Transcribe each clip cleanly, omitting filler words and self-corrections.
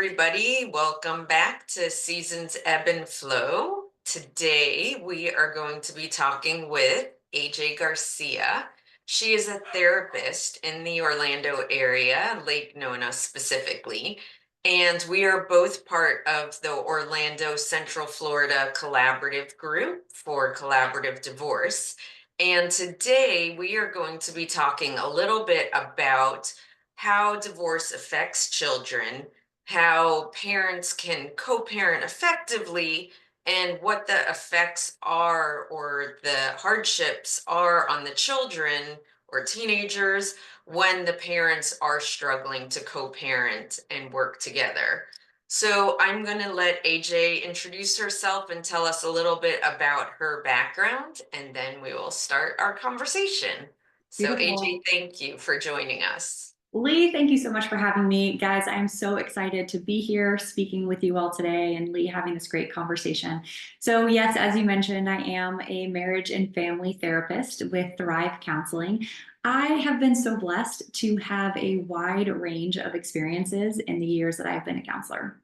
everybody. Welcome back to Seasons Ebb and Flow. Today, we are going to be talking with AJ Garcia. She is a therapist in the Orlando area, Lake Nona specifically, and we are both part of the Orlando Central Florida Collaborative Group for Collaborative Divorce. And today, we are going to be talking a little bit about how divorce affects children, how parents can co-parent effectively, and what the effects are or the hardships are on the children or teenagers when the parents are struggling to co-parent and work together. So I'm going to let AJ introduce herself and tell us a little bit about her background, and then we will start our conversation. So AJ, Beautiful. thank you for joining us. Lee, thank you so much for having me. Guys, I'm so excited to be here speaking with you all today and Lee having this great conversation. So, yes, as you mentioned, I am a marriage and family therapist with Thrive Counseling. I have been so blessed to have a wide range of experiences in the years that I've been a counselor.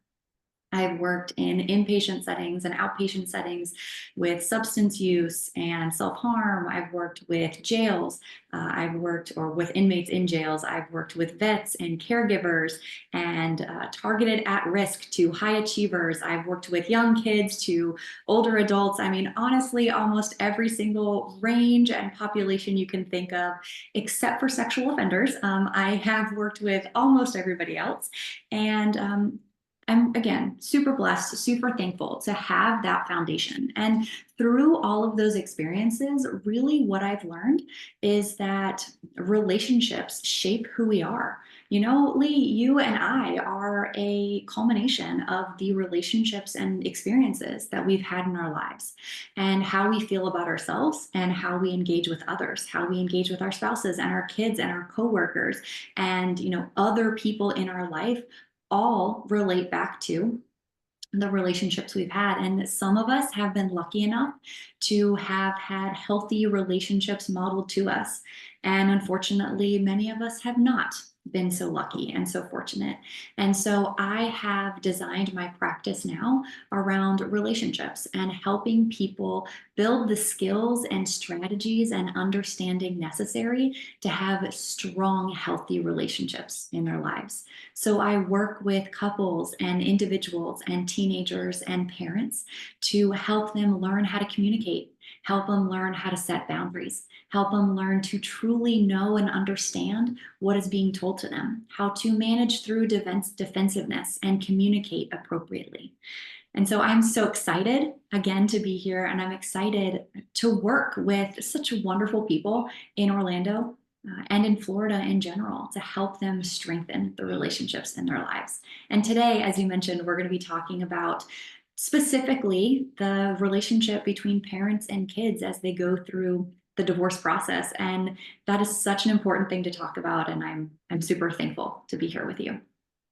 I've worked in inpatient settings and outpatient settings with substance use and self-harm. I've worked with jails. I've worked or with inmates in jails. I've worked with vets and caregivers and targeted at risk to high achievers. I've worked with young kids to older adults. I mean, honestly, almost every single range and population you can think of, except for sexual offenders. I have worked with almost everybody else. And I'm again super blessed, super thankful to have that foundation. And through all of those experiences, really what I've learned is that relationships shape who we are. You know, Lee, you and I are a culmination of the relationships and experiences that we've had in our lives and how we feel about ourselves and how we engage with others, how we engage with our spouses and our kids and our coworkers and, other people in our life all relate back to the relationships we've had. And some of us have been lucky enough to have had healthy relationships modeled to us. And unfortunately, many of us have not been so lucky and so fortunate. And so I have designed my practice now around relationships and helping people build the skills and strategies and understanding necessary to have strong, healthy relationships in their lives. So I work with couples and individuals and teenagers and parents to help them learn how to communicate, help them learn how to set boundaries, help them learn to truly know and understand what is being told to them, how to manage through defensiveness and communicate appropriately. And so I'm so excited again to be here, and I'm excited to work with such wonderful people in Orlando and in Florida in general to help them strengthen the relationships in their lives. And today, as you mentioned, we're going to be talking about specifically the relationship between parents and kids as they go through the divorce process. And that is such an important thing to talk about. And I'm super thankful to be here with you.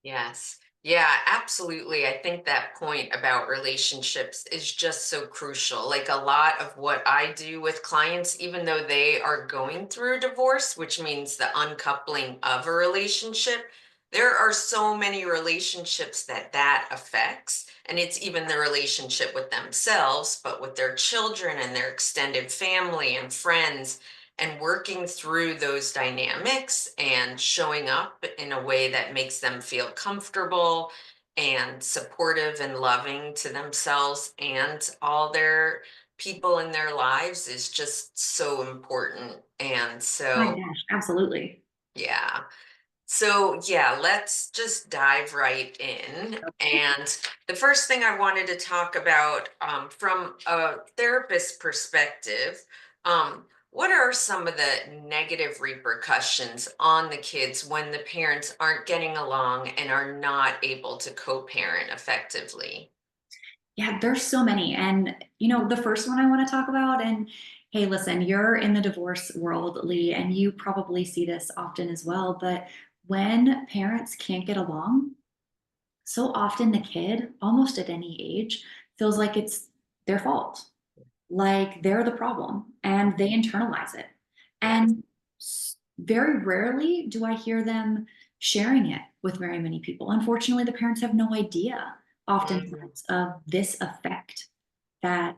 Yes. Yeah, absolutely. I think that point about relationships is just so crucial. Like a lot of what I do with clients, even though they are going through a divorce, which means the uncoupling of a relationship, there are so many relationships that affects. And it's even the relationship with themselves, but with their children and their extended family and friends, and working through those dynamics and showing up in a way that makes them feel comfortable and supportive and loving to themselves and all their people in their lives is just so important. And My so, gosh, absolutely. yeah. So, yeah, let's just dive right in. And the first thing I wanted to talk about from a therapist perspective, what are some of the negative repercussions on the kids when the parents aren't getting along and are not able to co-parent effectively? Yeah, there's so many. And, the first one I want to talk about, and hey, listen, you're in the divorce world, Lee, and you probably see this often as well. But when parents can't get along, so often the kid, almost at any age, feels like it's their fault, like they're the problem, and they internalize it. Yes. And very rarely do I hear them sharing it with very many people. Unfortunately, the parents have no idea Mhm. oftentimes of this effect that,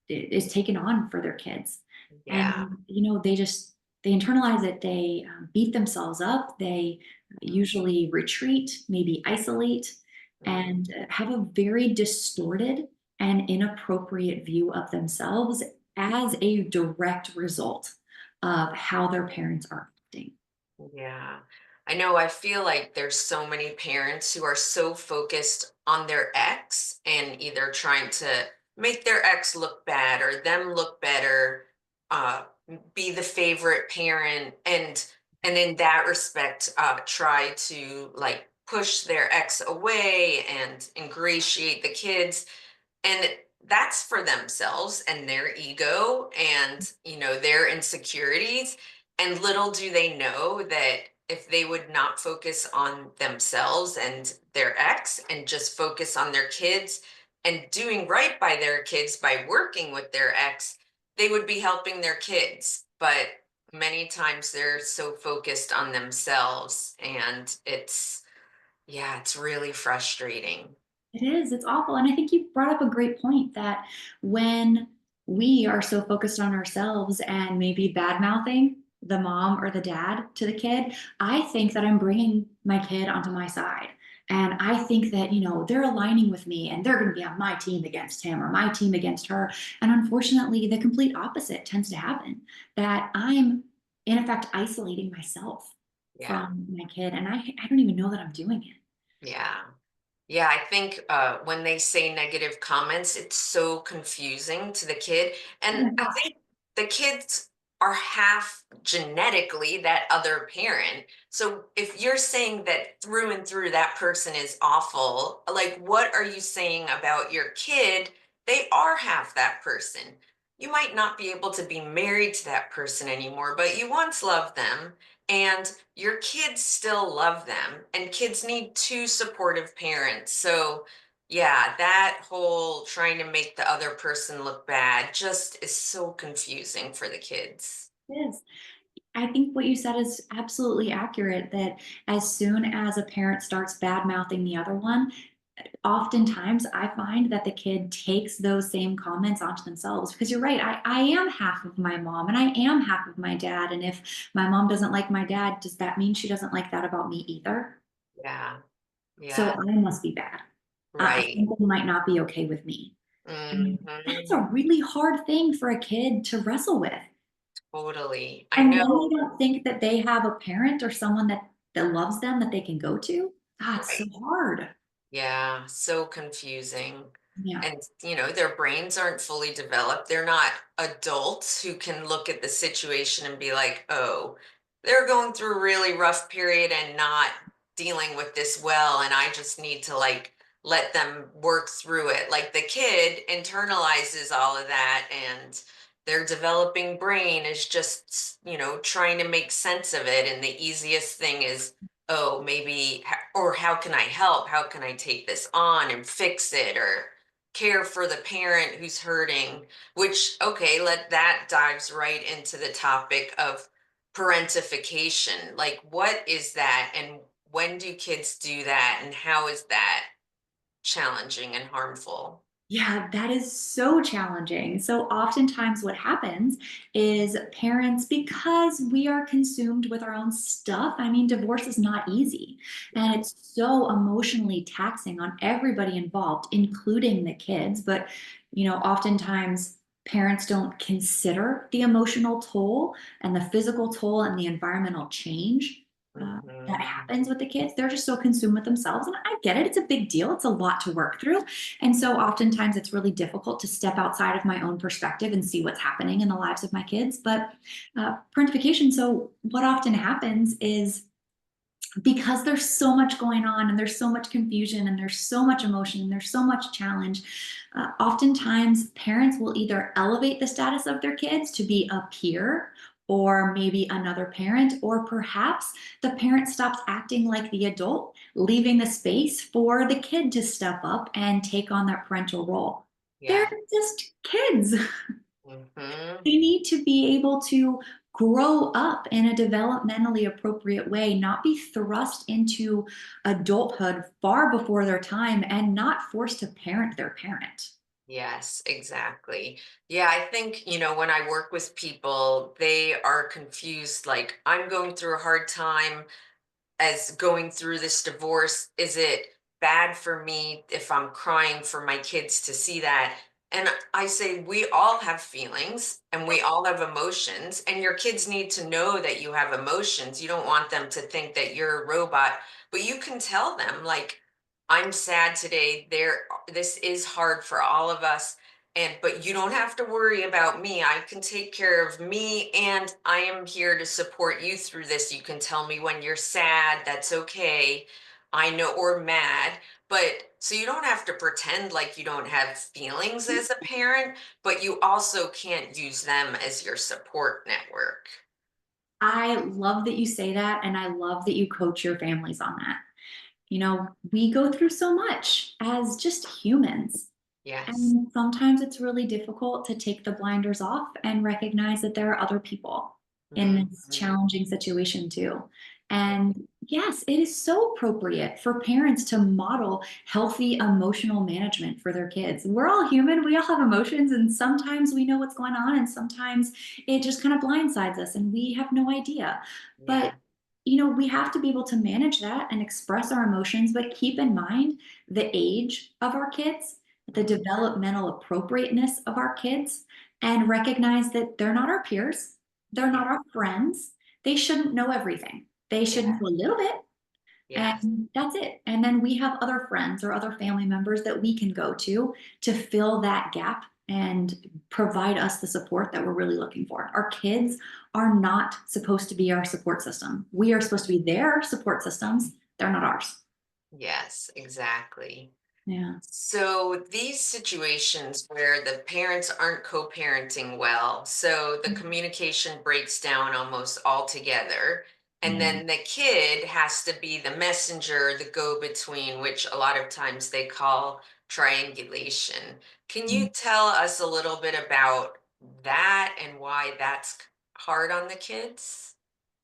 is taken on for their kids. And, Yeah. they internalize it, they beat themselves up, they usually retreat, maybe isolate, Mhm. and have a very distorted and inappropriate view of themselves as a direct result of how their parents are acting. Yeah. I know I feel like there's so many parents who are so focused on their ex and either trying to make their ex look bad or them look better, be the favorite parent, and in that respect, try to like push their ex away and ingratiate the kids, and that's for themselves and their ego and their insecurities, and little do they know that if they would not focus on themselves and their ex and just focus on their kids and doing right by their kids by working with their ex, they would be helping their kids. But many times they're so focused on themselves, and it's really frustrating. It is. It's awful. And I think you brought up a great point that when we are so focused on ourselves and maybe bad mouthing the mom or the dad to the kid, I think that I'm bringing my kid onto my side. And I think that, they're aligning with me and they're going to be on my team against him or my team against her. And unfortunately, the complete opposite tends to happen, that I'm in effect isolating myself Yeah. from my kid. And I don't even know that I'm doing it. Yeah. Yeah, I think when they say negative comments, it's so confusing to the kid. Oh my And I gosh. think the kids are half genetically that other parent. So if you're saying that through and through that person is awful, like what are you saying about your kid? They are half that person. You might not be able to be married to that person anymore, but you once loved them. And your kids still love them, and kids need two supportive parents. So yeah, that whole trying to make the other person look bad just is so confusing for the kids. It is. I think what you said is absolutely accurate, that as soon as a parent starts bad mouthing the other one, oftentimes I find that the kid takes those same comments onto themselves. Because you're right, I am half of my mom and I am half of my dad. And if my mom doesn't like my dad, does that mean she doesn't like that about me either? Yeah. So Yeah. I must be bad. Right. Something might not be okay with me. And that's Hmm. a really hard thing for a kid to wrestle with. Totally. I And know. then they don't think that they have a parent or someone that loves them that they can go to. God, it's so Right. hard. Yeah, so confusing. Yeah. And, their brains aren't fully developed. They're not adults who can look at the situation and be like, oh, they're going through a really rough period and not dealing with this well. And I just need to like let them work through it. Like the kid internalizes all of that, and their developing brain is just, trying to make sense of it. And the easiest thing is, oh, maybe, or how can I help? How can I take this on and fix it or care for the parent who's hurting? Which, okay, that dives right into the topic of parentification. Like, what is that? And when do kids do that? And how is that challenging and harmful? Yeah, that is so challenging. So oftentimes what happens is parents, because we are consumed with our own stuff, I mean, divorce is not easy. Yeah. And it's so emotionally taxing on everybody involved, including the kids. But, oftentimes parents don't consider the emotional toll and the physical toll and the environmental change that Hmm. happens with the kids. They're just so consumed with themselves. And I get it. It's a big deal. It's a lot to work through. And so oftentimes it's really difficult to step outside of my own perspective and see what's happening in the lives of my kids. But parentification, so what often happens is, because there's so much going on and there's so much confusion and there's so much emotion and there's so much challenge, oftentimes parents will either elevate the status of their kids to be a peer or maybe another parent, or perhaps the parent stops acting like the adult, leaving the space for the kid to step up and take on that parental role. They're Yeah. just kids. Hmm. They need to be able to grow up in a developmentally appropriate way, not be thrust into adulthood far before their time and not forced to parent their parent. Yes, exactly. Yeah, I think, when I work with people, they are confused. Like, I'm going through a hard time as going through this divorce. Is it bad for me if I'm crying for my kids to see that? And I say, we all have feelings and we all have emotions, and your kids need to know that you have emotions. You don't want them to think that you're a robot, but you can tell them, like, I'm sad today. This is hard for all of us. But you don't have to worry about me. I can take care of me, and I am here to support you through this. You can tell me when you're sad. That's okay. I know, or mad. But so you don't have to pretend like you don't have feelings as a parent, but you also can't use them as your support network. I love that you say that, and I love that you coach your families on that. We go through so much as just humans. Yes. And sometimes it's really difficult to take the blinders off and recognize that there are other people in this Mhm. challenging situation too. And yes, it is so appropriate for parents to model healthy emotional management for their kids. We're all human, we all have emotions, and sometimes we know what's going on, and sometimes it just kind of blindsides us and we have no idea. But Yeah. we have to be able to manage that and express our emotions, but keep in mind the age of our kids, the Mhm. developmental appropriateness of our kids, and recognize that they're not our peers, they're Yeah. not our friends. They shouldn't know everything. They should Yeah. know a little bit, Yes. and that's it. And then we have other friends or other family members that we can go to fill that gap and provide us the support that we're really looking for. Our kids are not supposed to be our support system. We are supposed to be their support systems. They're not ours. Yes, exactly. Yeah. So these situations where the parents aren't co-parenting well, so the communication breaks down almost altogether, and Yeah. then the kid has to be the messenger, the go-between, which a lot of times they call triangulation. Can you tell us a little bit about that and why that's hard on the kids?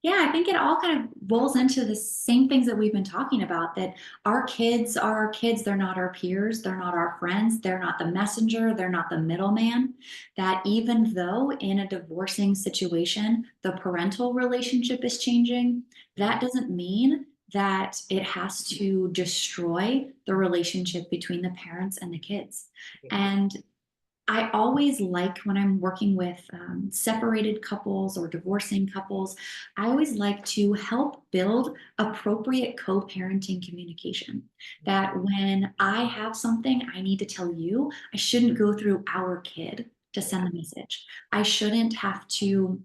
Yeah, I think it all kind of rolls into the same things that we've been talking about, that our kids are our kids. They're not our peers. They're not our friends. They're not the messenger. They're not the middleman. That even though in a divorcing situation, the parental relationship is changing, that Mhm. doesn't mean that it has to destroy the relationship between the parents and the kids. Yeah. And I always like when I'm working with separated couples or divorcing couples, I always like to help build appropriate co parenting communication. That Mhm. when I have something I need to tell you, I shouldn't go through our kid to Yeah. send the message. I shouldn't have to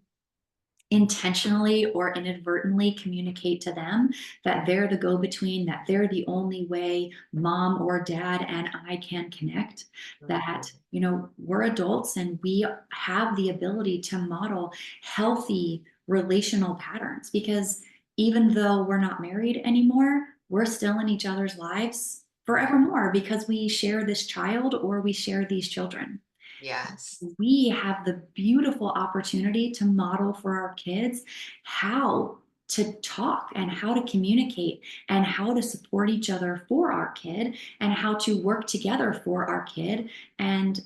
intentionally or inadvertently communicate to them that they're the go between, that they're the only way mom or dad and I can connect. That, Mhm. we're adults and we have the ability to model healthy relational patterns, because even though we're not married anymore, we're still in each other's lives Right. forevermore because we share this child or we share these children. Yes. We have the beautiful opportunity to model for our kids how to talk and how to communicate and how to support each other for our kid and how to work together for our kid. And,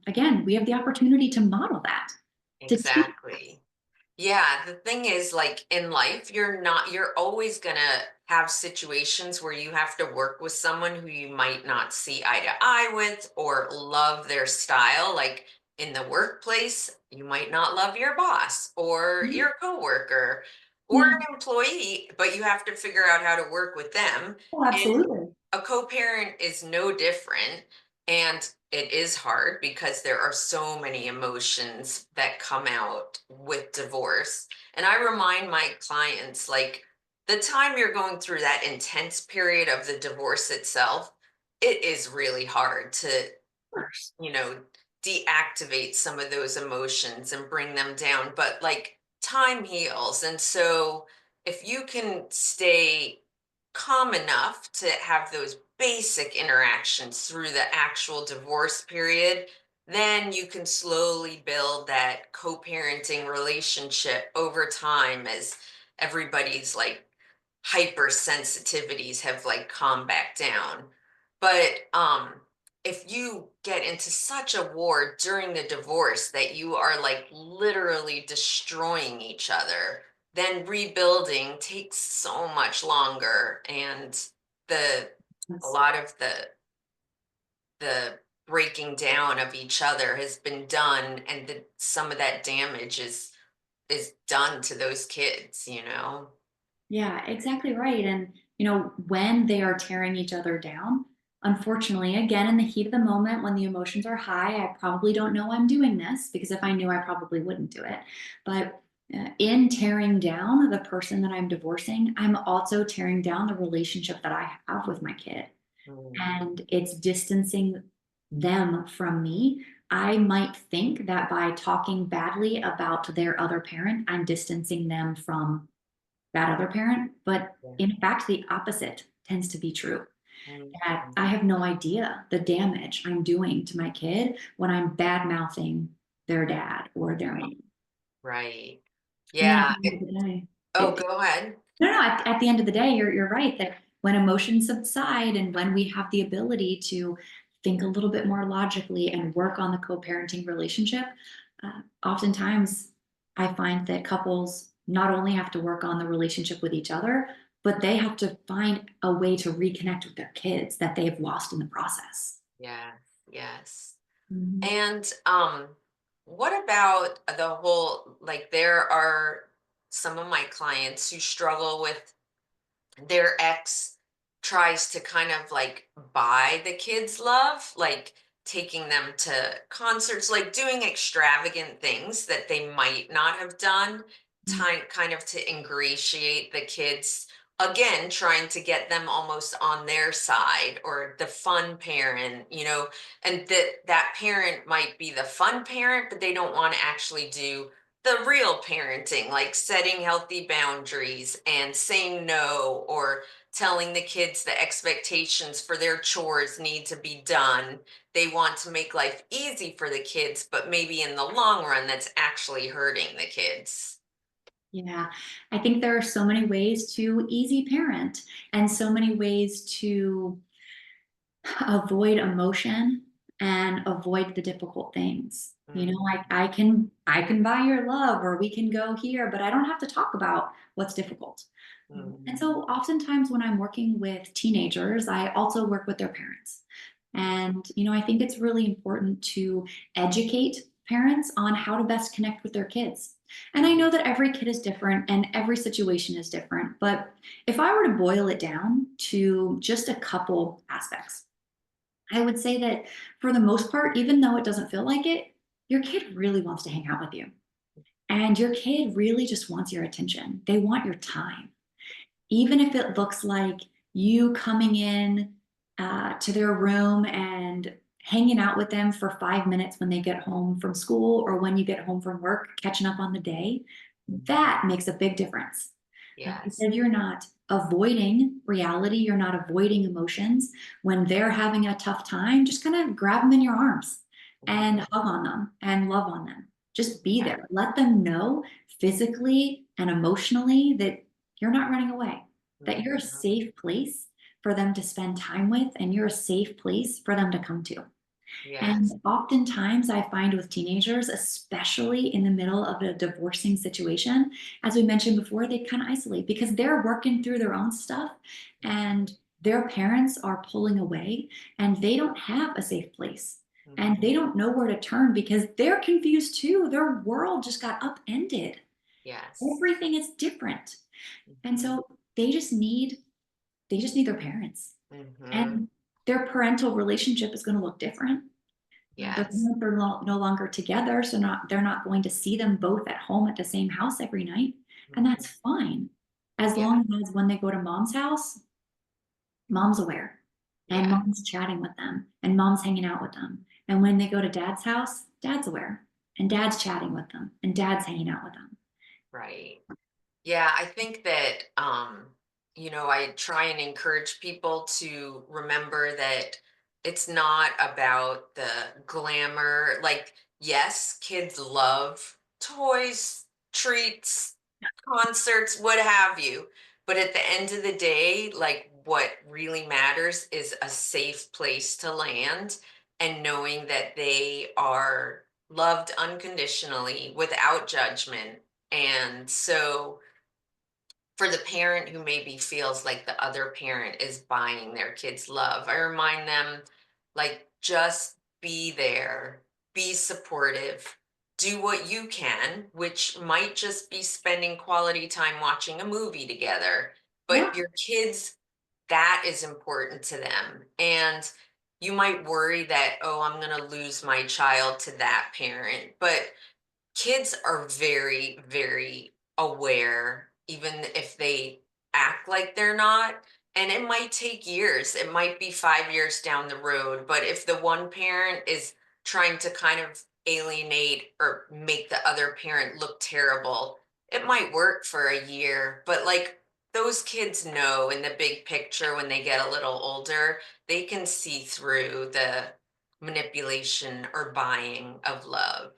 again, we have the opportunity to model that, to teach. Exactly. Yeah, the thing is, like, in life, you're always gonna have situations where you have to work with someone who you might not see eye to eye with or love their style. Like in the workplace, you might not love your boss or your coworker or Yeah. an employee, but you have to figure out how to work with them. Oh, And absolutely. a co-parent is no different, and it is hard because there are so many emotions that come out with divorce. And I remind my clients, like, the time you're going through that intense period of the divorce itself, it is really hard to, Of course. you know, deactivate some of those emotions and bring them down. But like, time heals. And so if you can stay calm enough to have those basic interactions through the actual divorce period, then you can slowly build that co-parenting relationship over time as everybody's like hypersensitivities have like calmed back down. But if you get into such a war during the divorce that you are like literally destroying each other, then rebuilding takes so much longer, and the a Yes. lot of the breaking down of each other has been done, and some of that damage is done to those kids, you know. Yeah, exactly right. And, when they are tearing each other down, unfortunately, again, in the heat of the moment, when the emotions are high, I probably don't know I'm doing this because if I knew, I probably wouldn't do it. But in tearing down the person that I'm divorcing, I'm also tearing down the relationship that I have with my kid. Mhm. And it's distancing them from me. I might think that by talking badly about their other parent, I'm distancing them from that other parent. But Yeah. in fact, the opposite tends to be true. That Mhm. I have no idea the damage I'm doing to my kid when I'm bad mouthing their dad or their mom. Right. And then at Yeah. the end of the day, Oh, it, go ahead. no, no, at the end of the day, you're right that when emotions subside and when we have the ability to think a little bit more logically and work on the co-parenting relationship, oftentimes I find that couples not only have to work on the relationship with each other, but they have to find a way to reconnect with their kids that they've lost in the process. Yes. Yes. Mhm. And what about the whole, like, there are some of my clients who struggle with their ex tries to kind of like buy the kids love, like taking them to concerts, like doing extravagant things that they might not have done, time kind of to ingratiate the kids, again trying to get them almost on their side, or the fun parent, and that parent might be the fun parent, but they don't want to actually do the real parenting, like setting healthy boundaries and saying no, or telling the kids the expectations for their chores need to be done. They want to make life easy for the kids, but maybe in the long run, that's actually hurting the kids. Yeah, I think there are so many ways to easy parent and so many ways to avoid emotion and avoid the difficult things. Mhm. I can buy your love or we can go here, but I don't have to talk about what's difficult. And Mhm. so oftentimes when I'm working with teenagers, I also work with their parents. And I think it's really important to educate parents on how to best connect with their kids. And I Mhm. know that every kid is different and every situation is different, but if I were to boil it down to just a couple aspects, I would say that for the most part, even though it doesn't feel like it, your kid really wants to hang out with you. And your kid really just wants your attention. They want your time. Even if it looks like you coming in to their room and hanging out with them for 5 minutes when they get home from school or when you get home from work, catching up on the day, that makes a big difference. Yes. Because you're not avoiding reality, you're not avoiding emotions. When they're having a tough time, just kind of grab them in your arms and Mhm. hug on them and love on them. Just be there. Let them know physically and emotionally that you're not running away, that you're a Mhm. safe place for them to spend time with, and you're a safe place for them to come to. And Yes. oftentimes, I find with teenagers, especially in the middle of a divorcing situation, as we mentioned before, they kind of isolate because they're working through their own stuff and their parents are pulling away and they don't have a safe place and Mhm. they don't know where to turn because they're confused too. Their world just got upended. Yes. Everything is different. And Mhm. so they just need their parents. Mhm. And their parental relationship is going to look different. The Yes. parents are no longer together, so they're not going to see them both at home at the same house every night, and that's Mhm. fine. As Yeah. long as when they go to mom's house, mom's aware, and Yeah. mom's chatting with them, and mom's hanging out with them. And when they go to dad's house, dad's aware, and dad's chatting with them, and dad's hanging out with them. Right. Yeah, I think that I try and encourage people to remember that It's not about the glamour. Like, yes, kids love toys, treats, concerts, what have you. But at the end of the day, like, what really matters is a safe place to land and knowing that they are loved unconditionally without judgment. And so, for the parent who maybe feels like the other parent is buying their kids love, I remind them, like, just be there, be supportive, do what you can, which might just be spending quality time watching a movie together. Yeah. But your kids, that is important to them. And you might worry that, oh, I'm going to lose my child to that parent. But kids are very, very aware, even if they act like they're not. And it might take years, it might be 5 years down the road. But if the one parent is trying to kind of alienate or make the other parent look terrible, it might work for a year. But like, those kids know in the big picture when they get a little older, they can see through the manipulation or buying of love.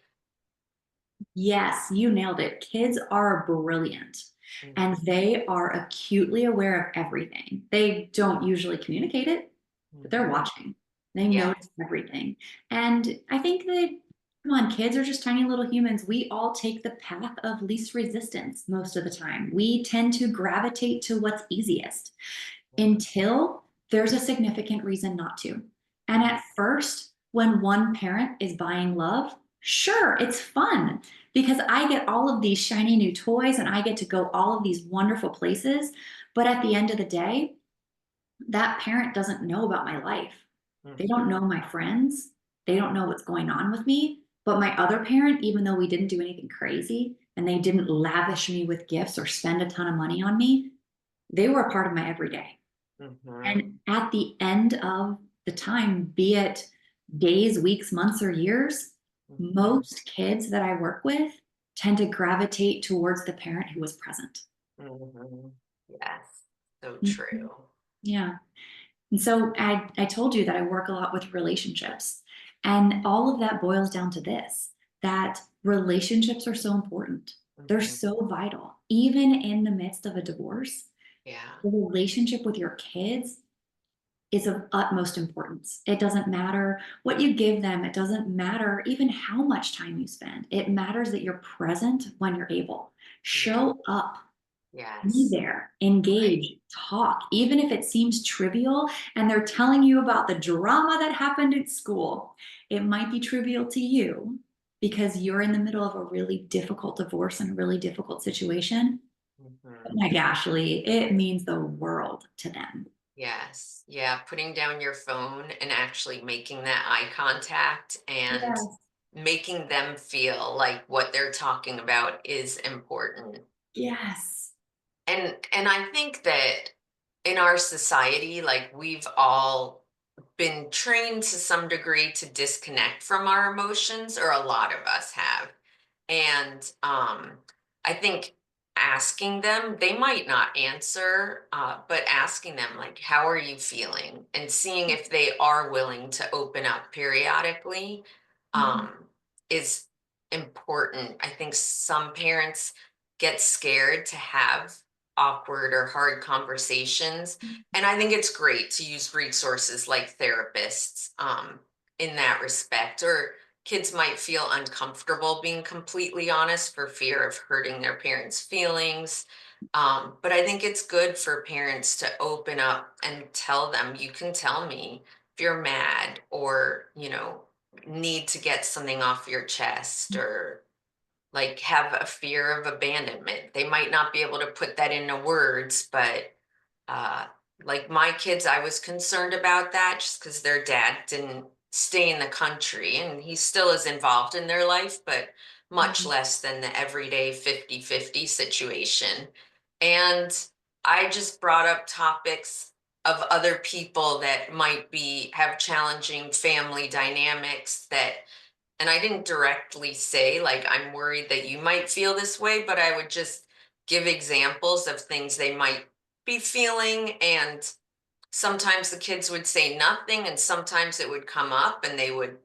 Yes, you nailed it. Kids are brilliant and Mhm. they are acutely aware of everything. They don't usually communicate it, but they're Mhm. watching. They Yeah. notice everything. And I think that, come on, kids are just tiny little humans. We all take the path of least resistance most of the time. We tend to gravitate to what's easiest until there's a significant reason not to. And Mhm. at first, when one parent is buying love, sure, it's fun because I get all of these shiny new toys and I get to go all of these wonderful places. But at the end of the day, that parent doesn't know about my life. They don't know Mhm. my friends. They don't know what's going on with me. But my other parent, even though we didn't do anything crazy and they didn't lavish me with gifts or spend a ton of money on me, they were a part of my everyday. Mhm. And at the end of the time, be it days, weeks, months, or years, Mhm. most kids that I work with tend to gravitate towards the parent who was present. Mhm. Yes. So Mhm. true. Yeah. And so I told you that I work a lot with relationships. And all of that boils down to this, that relationships are so important. They're Mhm. so vital. Even in the midst of a divorce, Yeah. the relationship with your kids is of utmost importance. It doesn't matter what you give them, it doesn't matter even how much time you spend. It matters that you're present when you're able. Yeah. Show up, be Yes. there, Right. engage, talk, even if it seems trivial and they're telling you about the drama that happened at school. It might be trivial to you because you're in the middle of a really difficult divorce and a really difficult situation. But Mhm. my gosh, Lee, it means the world to them. Yes. Yeah. Putting down your phone and actually making that eye contact and Yes. making them feel like what they're talking about is important. Yes. And I think that in our society, like, we've all been trained to some degree to disconnect from our emotions, or a lot of us have. And I think asking them, they might not answer, but asking them, like, how are you feeling? And seeing if they are willing to open up periodically Mhm. um, is important. I think some parents get scared to have awkward or hard conversations. And I think it's great to use resources like therapists in that respect. Or kids might feel uncomfortable being completely honest for fear of hurting their parents' feelings. But I think it's good for parents to open up and tell them, you can tell me if you're mad or, need to get something off your chest, or like have a fear of abandonment. They might not be able to put that into words, but uh, like my kids, I was concerned about that just because their dad didn't stay in the country and he still is involved in their life, but much Mhm. less than the everyday 50-50 situation. And I just brought up topics of other people that might be have challenging family dynamics, that and I didn't directly say, like, I'm worried that you might feel this way, but I would just give examples of things they might be feeling and sometimes the kids would say nothing, and sometimes it would come up and they would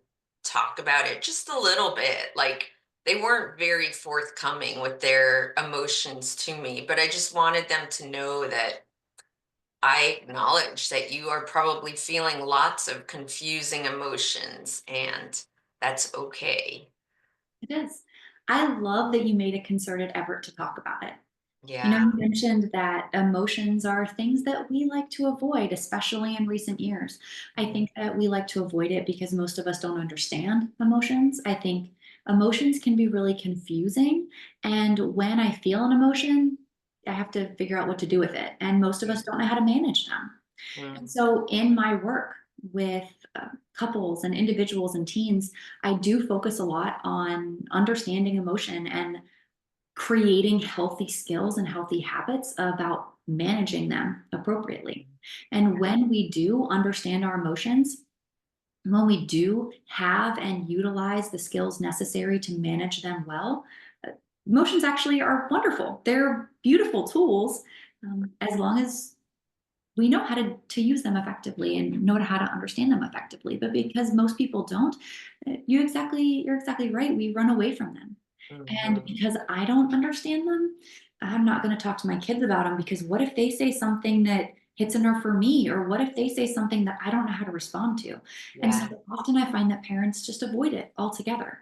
talk about it just a little bit. Like they weren't very forthcoming with their emotions to me, but I just wanted them to know that I acknowledge that you are probably feeling lots of confusing emotions, and that's okay. It is. I love that you made a concerted effort to talk about it. Yeah. You mentioned that emotions are things that we like to avoid, especially in recent years. I Mhm. think that we like to avoid it because most of us don't understand emotions. I think emotions can be really confusing. And when I feel an emotion, I have to figure out what to do with it. And most of us don't know how to manage them. And Mm. so, in my work with couples and individuals and teens, I do focus a lot on understanding emotion and creating healthy skills and healthy habits about managing them appropriately. And when we do understand our emotions, when we do have and utilize the skills necessary to manage them well, uh, emotions actually are wonderful. They're beautiful tools as long as we know how to use them effectively and know how to understand them effectively. But because most people don't, you're exactly right. We run away from them. And Mhm. because I don't understand them, I'm not going to talk to my kids about them because what if they say something that hits a nerve for me? Or what if they say something that I don't know how to respond to? And Yeah. so often I find that parents just avoid it altogether.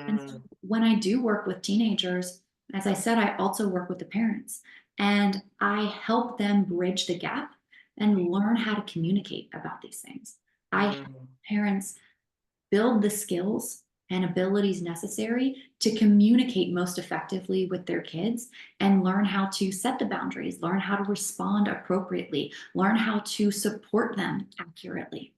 And so Mm. when I do work with teenagers, as I said, I also work with the parents and I help them bridge the gap and learn how to communicate about these things. I help Mm. parents build the skills and abilities necessary to communicate most effectively with their kids and learn how to set the boundaries, learn how to respond appropriately, learn how to support them accurately.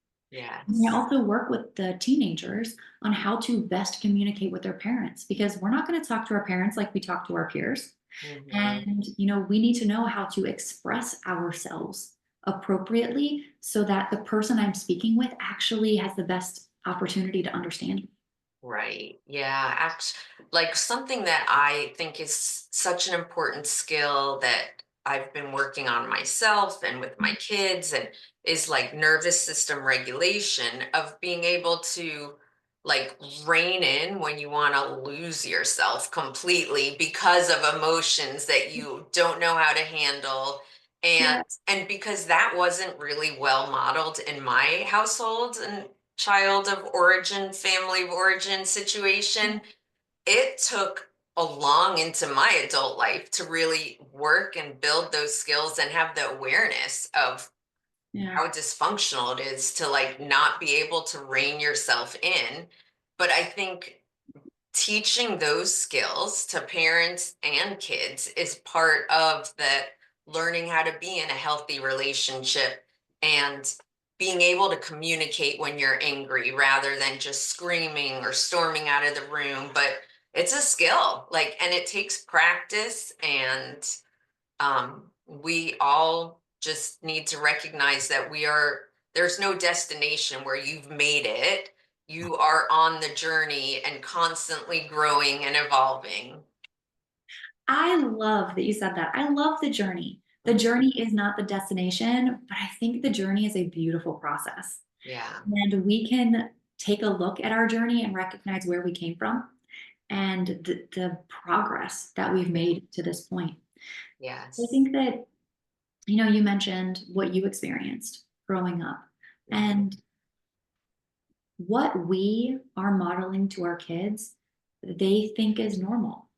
And I Yes. also work with the teenagers on how to best communicate with their parents because we're not going to talk to our parents like we talk to our peers. Mhm. And, we need to know how to express ourselves appropriately so that the person I'm speaking with actually has the best opportunity to understand me. Right. Yeah. Like something that I think is such an important skill that I've been working on myself and with my kids, and is like nervous system regulation, of being able to like rein in when you want to lose yourself completely because of emotions that you don't know how to handle. And Yeah. and because that wasn't really well modeled in my household, and child of origin, family of origin situation, it took a long into my adult life to really work and build those skills and have the awareness of Yeah. how dysfunctional it is to like not be able to rein yourself in. But I think teaching those skills to parents and kids is part of that, learning how to be in a healthy relationship and being able to communicate when you're angry rather than just screaming or storming out of the room. But it's a skill, like, and it takes practice, and we all just need to recognize that there's no destination where you've made it. You are on the journey and constantly growing and evolving. I love that you said that. I love the journey. The Mhm. journey is not the destination, but I think the journey is a beautiful process. Yeah. And we can take a look at our journey and recognize where we came from and the progress that we've made to this point. I Yes. think that, you mentioned what you experienced growing up Mhm. and what we are modeling to our kids, they think is normal.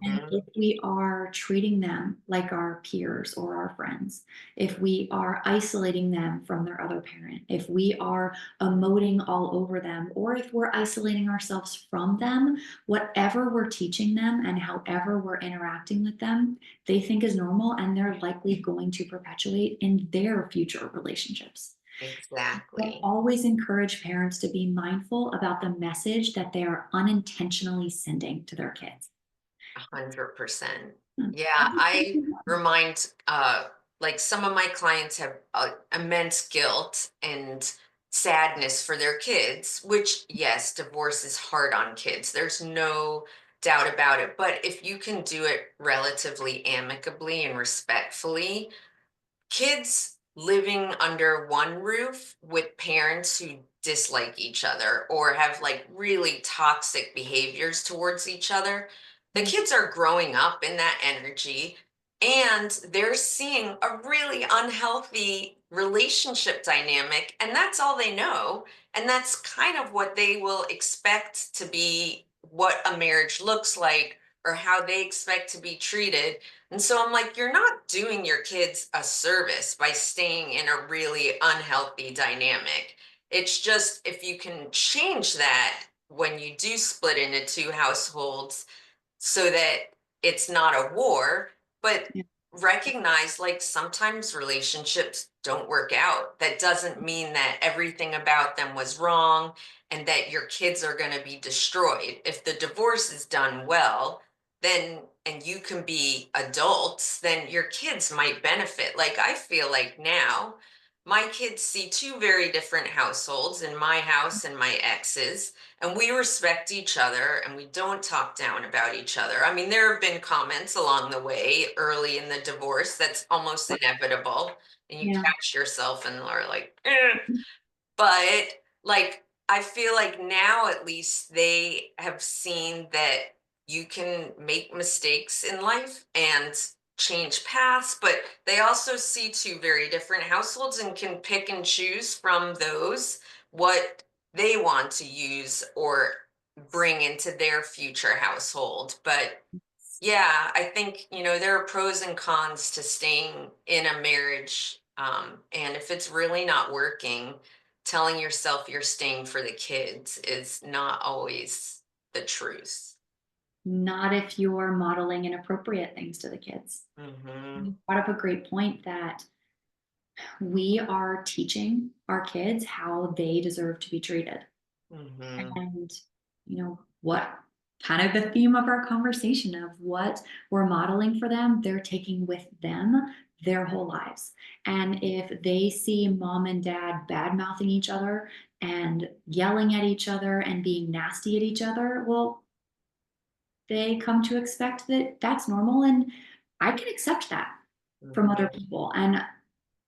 And if Mhm. we are treating them like our peers or our friends, if we are isolating them from their other parent, if we are emoting all over them, or if we're isolating ourselves from them, whatever we're teaching them and however we're interacting with them, they think is normal and they're likely going to perpetuate in their future relationships. So Exactly. always encourage parents to be mindful about the message that they are unintentionally sending to their kids. 100%. Hmm. Yeah, I remind like some of my clients have immense guilt and sadness for their kids, which yes, divorce is hard on kids. There's no doubt about it. But if you can do it relatively amicably and respectfully, kids living under one roof with parents who dislike each other or have like really toxic behaviors towards each other. The Mm. kids are growing up in that energy and they're seeing a really unhealthy relationship dynamic, and that's all they know. And that's kind of what they will expect to be what a marriage looks like or how they expect to be treated. And so I'm like, you're not doing your kids a service by staying in a really unhealthy dynamic. It's just if you can change that when you do split into two households so that it's not a war, but Yeah. recognize like sometimes relationships don't work out. That doesn't mean that everything about them was wrong and that your kids are going to be destroyed. If the divorce is done well, then and you can be adults, then your kids might benefit. Like I feel like now my kids see two very different households in my house and my ex's, and we respect each other and we don't talk down about each other. I mean, there have been comments along the way early in the divorce that's almost inevitable, and you Yeah. catch yourself and are like, "Eh." But like, I feel like now at least they have seen that you can make mistakes in life and change paths, but they also see two very different households and can pick and choose from those what they want to use or bring into their future household. But yeah, I think, there are pros and cons to staying in a marriage. And if it's really not working, telling yourself you're staying for the kids is not always the truth. Not if you're modeling inappropriate things to the kids. Mm-hmm. You brought up a great point that we are teaching our kids how they deserve to be treated. Mm-hmm. And, what kind of the theme of our conversation of what we're modeling for them, they're taking with them their whole lives. And if they see mom and dad bad mouthing each other and yelling at each other and being nasty at each other, well, they come to expect that that's normal and I can accept that from other Mm-hmm. people. And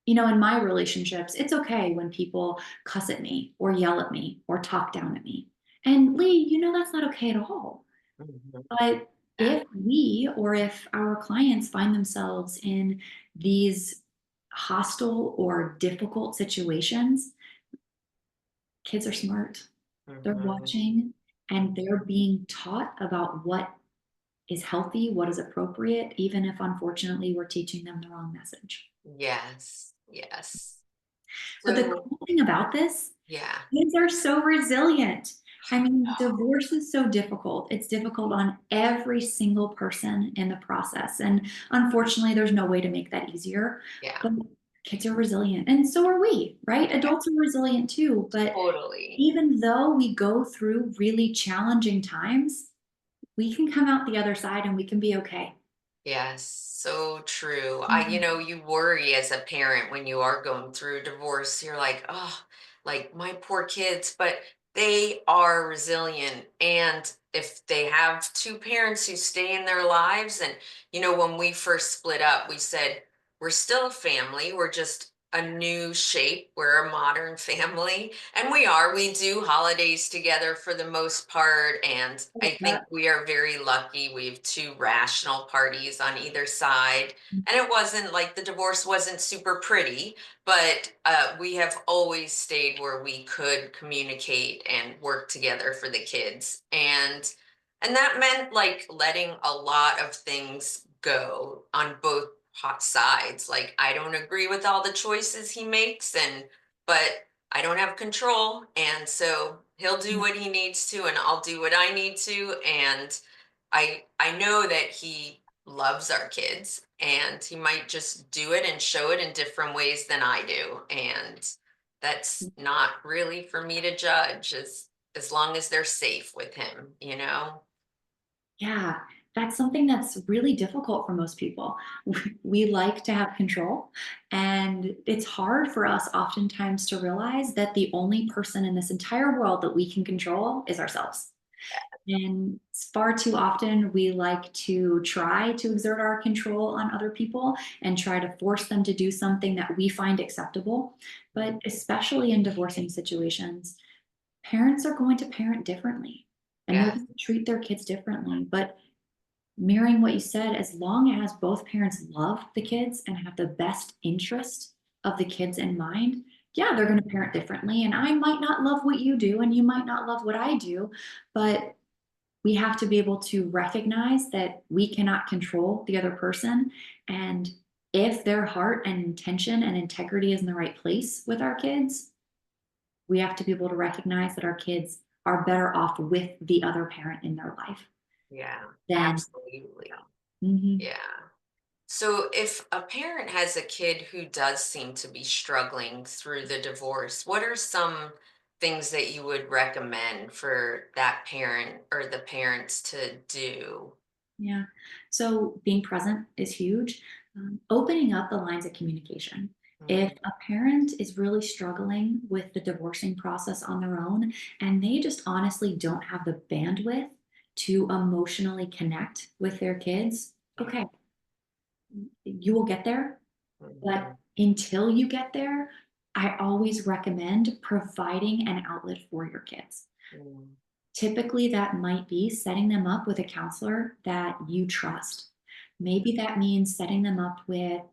in my relationships, it's okay when people cuss at me or yell at me or talk down at me. And Lee, that's not okay at all. Mm-hmm. But Yeah. if we or if our clients find themselves in these hostile or difficult situations, kids are smart. They're Mm-hmm. watching and they're Mm-hmm. being taught about what is healthy, what is appropriate, even if unfortunately we're teaching them the wrong message. Yes. Yes. But the So, cool thing about this, yeah. kids are so resilient. I mean, divorce is so difficult. It's difficult on every single person in the process. And unfortunately, there's no way to make that easier. Yeah. But kids are resilient. And so are we, right? Yeah. Adults are resilient too. But Totally. even though we go through really challenging times, we can come out the other side and we can be okay. Yes, so true. Mhm. You worry as a parent when you are going through a divorce. You're like, oh, like my poor kids, but they are resilient. And if they have two parents who stay in their lives, and, when we first split up, we said, we're still a family. We're just a new shape. We're a modern family. And we do holidays together for the most part. And I think we are very lucky. We have two rational parties on either side. And it wasn't like the divorce wasn't super pretty, but we have always stayed where we could communicate and work together for the kids. And that meant like letting a lot of things go on both hot sides. Like I don't agree with all the choices he makes, but I don't have control, and so he'll do what he needs to and I'll do what I need to. And I know that he loves our kids and he might just do it and show it in different ways than I do. And that's not really for me to judge as long as they're safe with him. Yeah, that's something that's really difficult for most people. We like to have control, and it's hard for us oftentimes to realize that the only person in this entire world that we can control is ourselves. And far too often, we like to try to exert our control on other people and try to force them to do something that we find acceptable. But especially in divorcing situations, parents are going to parent differently and they're Yeah. going to treat their kids differently. But mirroring what you said, as long as both parents love the kids and have the best interest of the kids in mind, yeah, they're going to parent differently. And I might not love what you do, and you might not love what I do, but we have to be able to recognize that we cannot control the other person. And if their heart and intention and integrity is in the right place with our kids, we have to be able to recognize that our kids are better off with the other parent in their life Yeah. than. Absolutely. Mhm. Yeah. So if a parent has a kid who does seem to be struggling through the divorce, what are some things that you would recommend for that parent or the parents to do? Yeah. So being present is huge. Opening up the lines of communication. If Mm, a parent is really struggling with the divorcing process on their own and they just honestly don't have the bandwidth to emotionally connect with their kids, yeah. okay, you will get there. But Mhm, until you get there, I always recommend providing an outlet for your kids. mm, Typically, that might be setting them up with a counselor that you trust. yeah. Maybe that means setting them up with,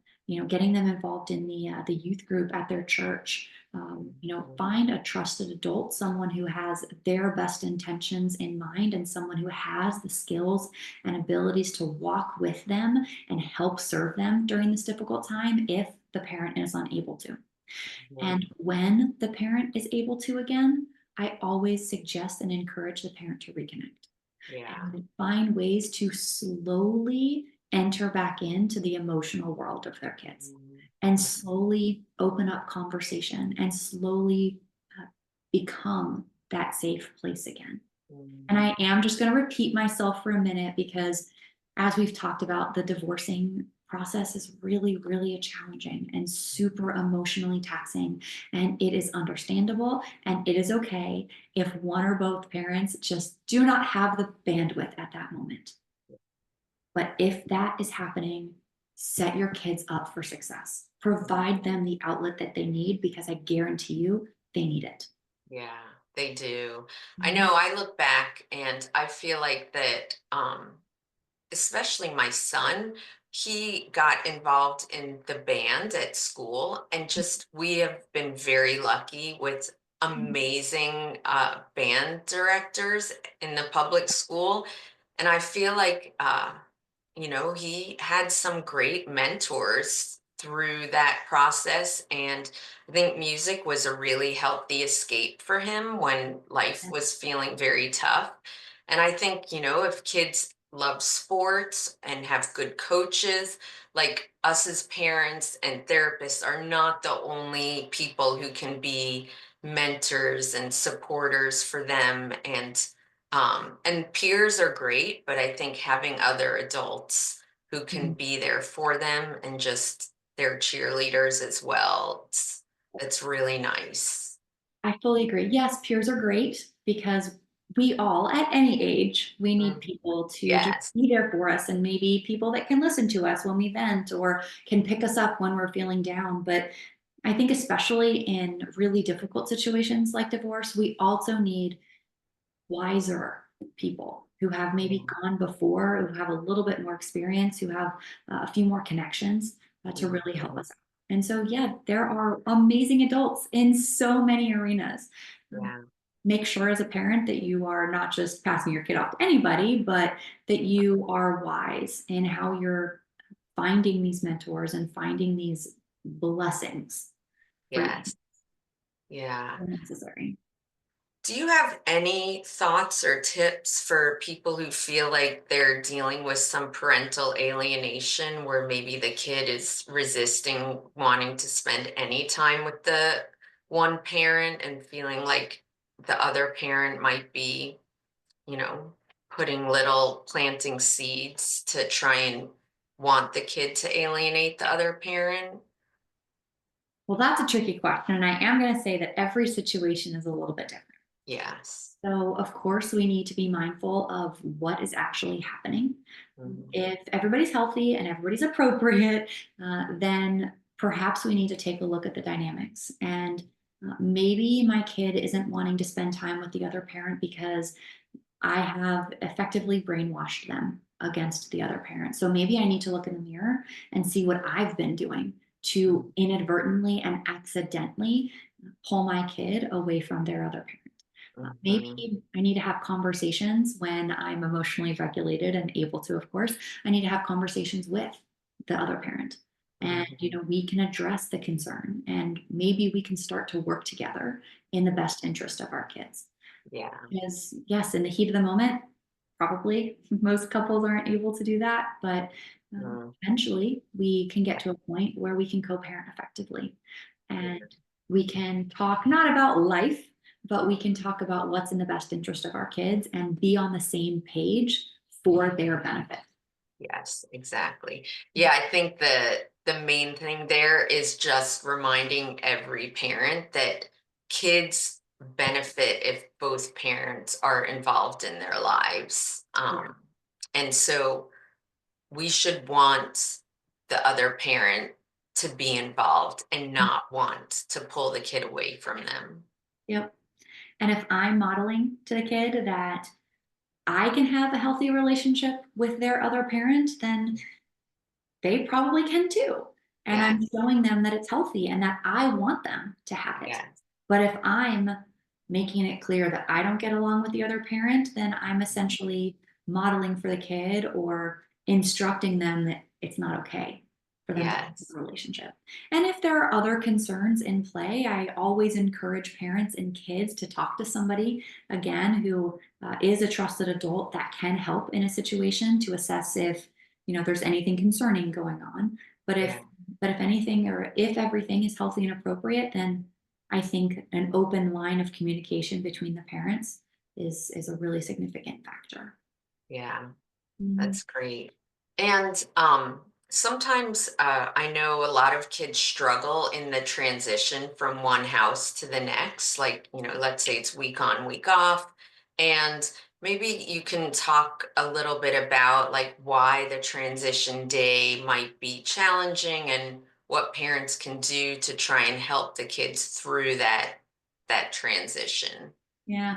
getting them involved in the youth group at their church. Mhm, Find a trusted adult, someone who has their best intentions in mind, and someone who has the skills and abilities to walk with them and help serve them during this difficult time if the parent is unable to. mhm. And when the parent is able to again, I always suggest and encourage the parent to reconnect Yeah. and find ways to slowly enter back into the emotional world of their kids Mhm, and slowly open up conversation and slowly uh, become that safe place again. And mhm, I am just going to repeat myself for a minute because, as we've talked about, the divorcing process is really, really challenging and super emotionally taxing. And it is understandable and it is okay if one or both parents just do not have the bandwidth at that moment. But if that is happening, set your kids up for success. mhm. Provide them the outlet that they need because I guarantee you they need it. Yeah, they do. I Mhm. know I look back and I feel like that especially my son, he got involved in the band at school, and just we have been very lucky with amazing band directors in the public school. And I feel like, he had some great mentors through that process. And I think music was a really healthy escape for him when life was feeling very tough. And I think, if kids love sports and have good coaches, like us as parents and therapists are not the only people who can be mentors and supporters for them. And peers are great, but I think having other adults who can Mhm. be there for them and just their cheerleaders as well, it's really nice. I fully agree. Yes, peers are great because we all, at any age, we need Mhm. people to just Yes. be there for us and maybe people that can listen to us when we vent or can pick us up when we're feeling down. But I think, especially in really difficult situations like divorce, we also need wiser people who have maybe Mhm. gone before, who have a little bit more experience, who have a few more connections to really help Mhm. us out. And so, yeah, there are amazing adults in so many arenas. Um, Yeah. Make sure as a parent that you are not just passing your kid off to anybody, but that you are wise in how you're finding these mentors and finding these blessings for your Yes. Yeah. when necessary. Do you have any thoughts or tips for people who feel like they're dealing with some parental alienation where maybe the kid is resisting wanting to spend any time with the one parent and feeling like the other parent might be, you know, putting little planting seeds to try and want the kid to alienate the other parent? Well, that's a tricky question. And I am going to say that every situation is a little bit different. Yes. So, of course, we need to be mindful of what is actually happening. Mhm. If everybody's healthy and everybody's appropriate, then perhaps we need to take a look at the dynamics. And maybe my kid isn't wanting to spend time with the other parent because I have effectively brainwashed them against the other parent. So maybe I need to look in the mirror and see what I've been doing to inadvertently and accidentally pull my kid away from their other parent. Mhm. Maybe I need to have conversations when I'm emotionally regulated and able to, of course. I need to have conversations with the other parent. And, Mhm. we can address the concern and maybe we can start to work together in the best interest of our kids. Yeah. Because, yes, in the heat of the moment, probably most couples aren't able to do that. But Mm. eventually, we can get to a point where we can co parent effectively. And we can talk not about life, but we can talk about what's in the best interest of our kids and be on the same page for their benefit. Yes, exactly. Yeah, I think the main thing there is just reminding every parent that kids benefit if both parents are involved in their lives. And so we should want the other parent to be involved and not want to pull the kid away from them. Yep. And if I'm modeling to the kid that I can have a healthy relationship with their other parent, then they probably can too. And Yeah, I'm showing them that it's healthy and that I want them to have it. yeah, But if I'm making it clear that I don't get along with the other parent, then I'm essentially modeling for the kid or instructing them that it's not okay for them to have yes, a relationship. And if there are other concerns in play, I always encourage parents and kids to talk to somebody, again, who is a trusted adult that can help in a situation to assess if there's anything concerning going on. But yeah, if anything, or if everything is healthy and appropriate, then I think an open line of communication between the parents is a really significant factor. yeah. Mhm. That's great. And sometimes I know a lot of kids struggle in the transition from one house to the next. Like, let's say it's week on, week off. And maybe you can talk a little bit about like why the transition day might be challenging and what parents can do to try and help the kids through that transition. Yeah.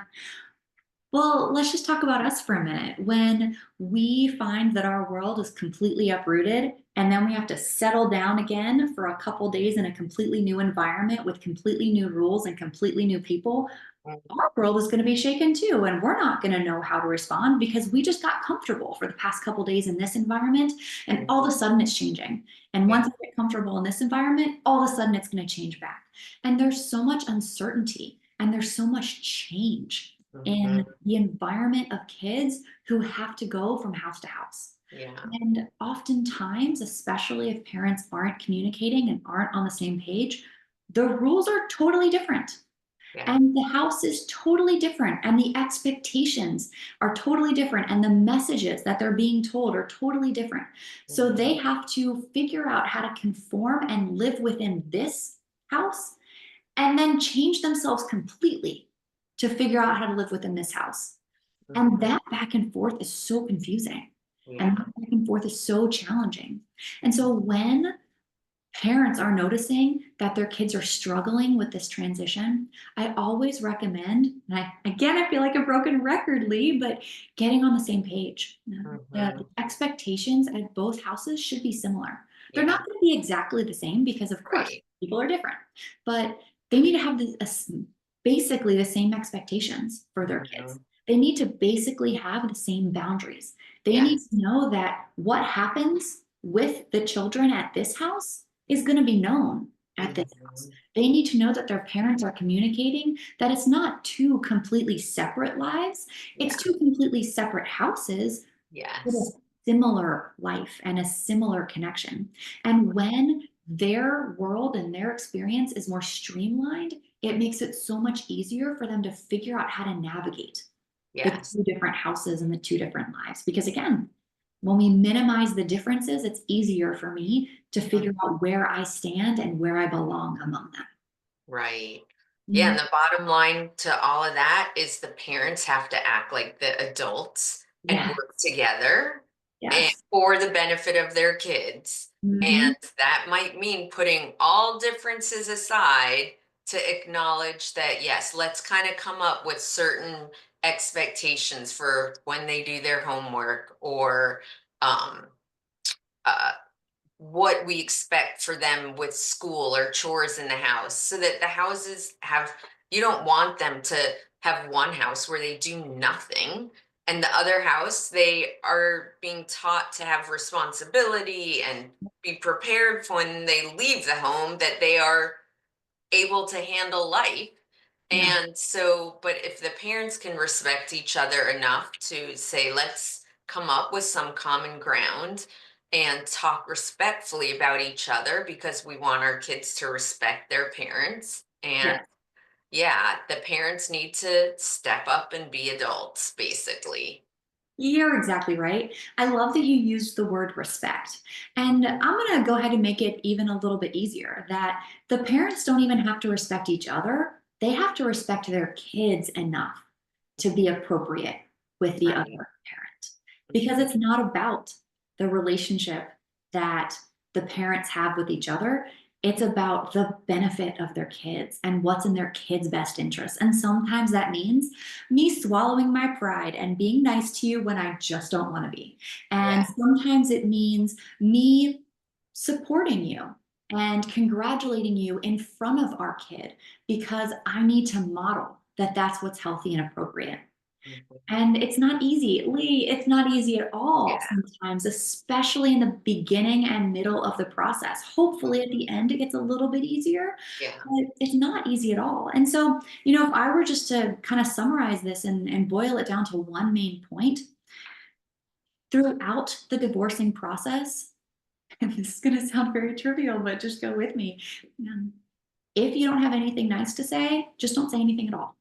Well, let's just talk about us for a minute. When we find that our world is completely uprooted and then we have to settle down again for a couple days in a completely new environment with completely new rules and completely new people, Mhm. our world is going to be shaken too. And we're not going to know how to respond because we just got comfortable for the past couple days in this environment. And all of a sudden it's changing. And Yeah. once I get comfortable in this environment, all of a sudden it's going to change back. And there's so much uncertainty and there's so much change in Mhm. the environment of kids who have to go from house to house. Yeah. And oftentimes, especially if parents aren't communicating and aren't on the same page, the rules are totally different. Yeah. And the house is totally different, and the expectations are totally different, and the messages that they're being told are totally different. So Mhm. they have to figure out how to conform and live within this house and then change themselves completely to figure out how to live within this house. And Mhm. that back and forth is so confusing. And Yeah. that back and forth is so challenging. And so when parents are noticing that their kids are struggling with this transition, I always recommend, and I feel like a broken record, Lee, but getting on the same page. The Mhm. expectations at both houses should be similar. They're Yeah. not going to be exactly the same because, of course, Right. people are different, but they need to have basically the same expectations for their kids. Mhm. They need to basically have the same boundaries. They need Yes. to know that what happens with the children at this house is going to be known at this house. Mhm. They need to know that their parents are communicating that it's not two completely separate lives, it's Yeah. two completely separate houses with a Yes. similar life and a similar connection. And when their world and their experience is more streamlined, it makes it so much easier for them to figure out how to navigate the Yes. two different houses and the two different lives. Because again, when we minimize the differences, it's easier for me to Mm. figure out where I stand and where I belong among them. Right. Yeah, Mhm. and the bottom line to all of that is the parents have to act like the adults and Yeah. work together and Yes. for the benefit of their kids. And Hmm. that might mean putting all differences aside to acknowledge that, yes, let's kind of come up with certain expectations for when they do their homework or um, uh, what we expect for them with school or chores in the house so that the houses have, you don't want them to have one house where they do nothing and the other house they are being taught to have responsibility and be prepared for when they leave the home that they are able to handle life. Yeah. And so, but if the parents can respect each other enough to say, let's come up with some common ground and talk respectfully about each other because we want our kids to respect their parents. And Yeah. yeah, the parents need to step up and be adults, basically. You're exactly right. I love that you used the word respect. And I'm going to go ahead and make it even a little bit easier that the parents don't even have to respect each other. They have to respect their kids enough to be appropriate with the other Right. parent. Because it's not about the relationship that the parents have with each other. It's about the benefit of their kids and what's in their kids' best interest. And sometimes that means me swallowing my pride and being nice to you when I just don't want to be. Yeah. And sometimes it means me supporting you and congratulating you in front of our kid because I need to model that that's what's healthy and appropriate. Mhm. And it's not easy, Lee. It's not easy at all Yeah. sometimes, especially in the beginning and middle of the process. Hopefully, at the end, it gets a little bit easier, Yeah. but it's not easy at all. And so, if I were just to kind of summarize this and boil it down to one main point, throughout the divorcing process, and this is going to sound very trivial, but just go with me. Um, if you don't have anything nice to say, just don't say anything at all.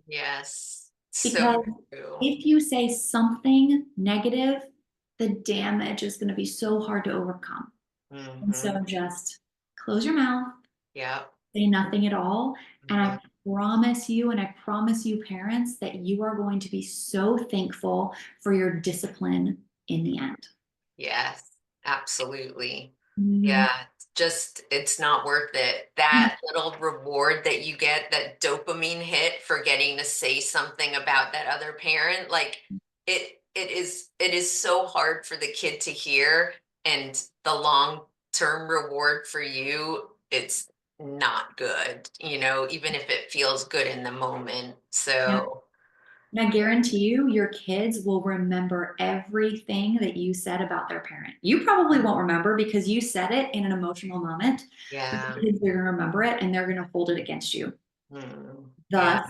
Yes. So Because true. if you say something negative, the damage is going to be so hard to overcome. And so Hmm. just close your mouth, Yep. say nothing at all. And Hmm. I promise you, parents, that you are going to be so thankful for your discipline in the end. Yes, absolutely. Mhm. Yeah, just it's not worth it. That little reward that you get, that dopamine hit for getting to say something about that other parent, like it is so hard for the kid to hear and the long-term reward for you, it's not good, even if it feels good in the moment. Yeah. So, And I guarantee you, your kids will remember everything that you said about their parent. You probably won't remember because you said it in an emotional moment, but yeah. the kids are going to remember it and they're going to hold it against you, Yeah. thus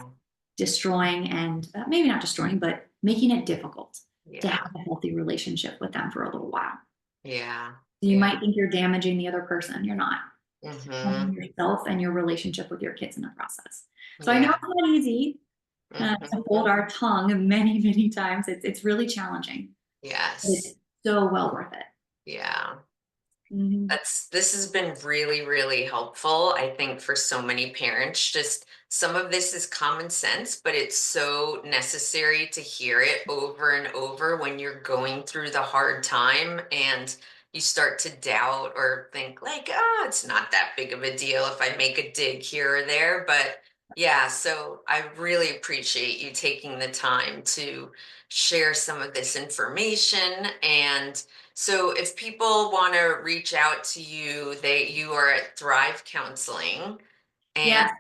destroying and maybe not destroying, but making it difficult to Yeah. have a healthy relationship with them for a little while. Yeah. You Yeah. might think you're damaging the other person. You're not. Mhm. Harming yourself and your relationship with your kids in the process. So I know Yeah. it's not easy to hold Mhm. our tongue many, many times. It's really challenging, but it's Yes. so well worth it. Yeah. Mhm. This has been really, really helpful, I think, for so many parents. Just some of this is common sense, but it's so necessary to hear it over and over when you're going through the hard time and you start to doubt or think like, oh, it's not that big of a deal if I make a dig here or there. But yeah, so I really appreciate you taking the time to share some of this information. And so if people want to reach out to you, you are at Thrive Counseling and Yes.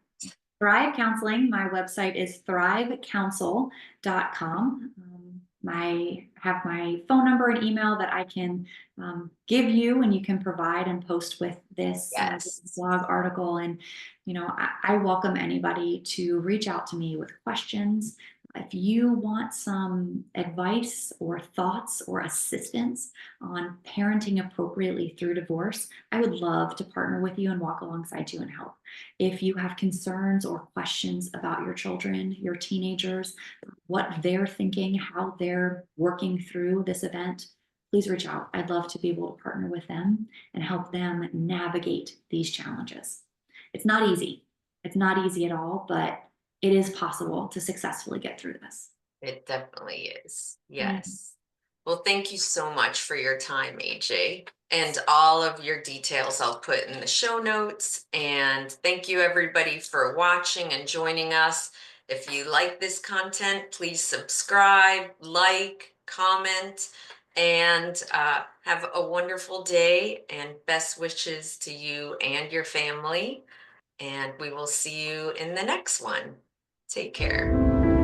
Thrive Counseling. My website is thrivecounsel.com. I have my phone number and email that I can give you, and you can provide and post with this yes. blog article. And I welcome anybody to reach out to me with questions. If you want some advice or thoughts or assistance on parenting appropriately through divorce, I would love to partner with you and walk alongside you and help. If you have concerns or questions about your children, your teenagers, what they're thinking, how they're working through this event, please reach out. I'd love to be able to partner with them and help them navigate these challenges. It's not easy. It's not easy at all, but it is possible to successfully get through this. It definitely is. Mm. Yes. Well, thank you so much for your time, AJ. And all of your details I'll put in the show notes. And thank you, everybody, for watching and joining us. If you like this content, please subscribe, like, comment, and have a wonderful day. And best wishes to you and your family. And we will see you in the next one. Take care.